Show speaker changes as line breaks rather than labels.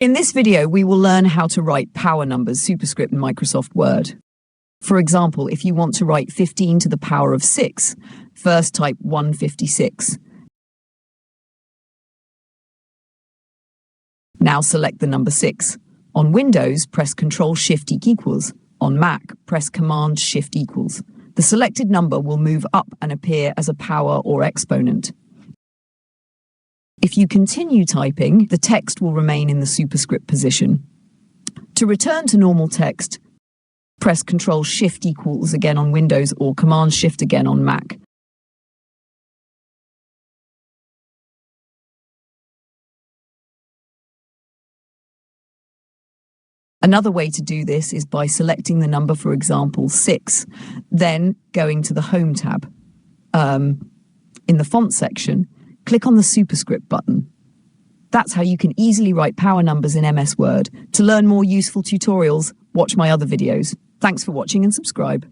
In this video, we will learn how to write power numbers superscript in Microsoft Word. For example, if you want to write 15 to the power of 6, first type 156. Now select the number 6. On Windows, press Ctrl-Shift=. On Mac, press Command-Shift=. The selected number will move up and appear as a power or exponent. If you continue typing, the text will remain in the superscript position. To return to normal text, press Ctrl-Shift= again on Windows or Command-Shift again on Mac. Another way to do this is by selecting the number, for example, 6, then going to the Home tab. In the font section, click on the Superscript button. That's how you can easily write power numbers in MS Word. To learn more useful tutorials, watch my other videos. Thanks for watching and subscribe.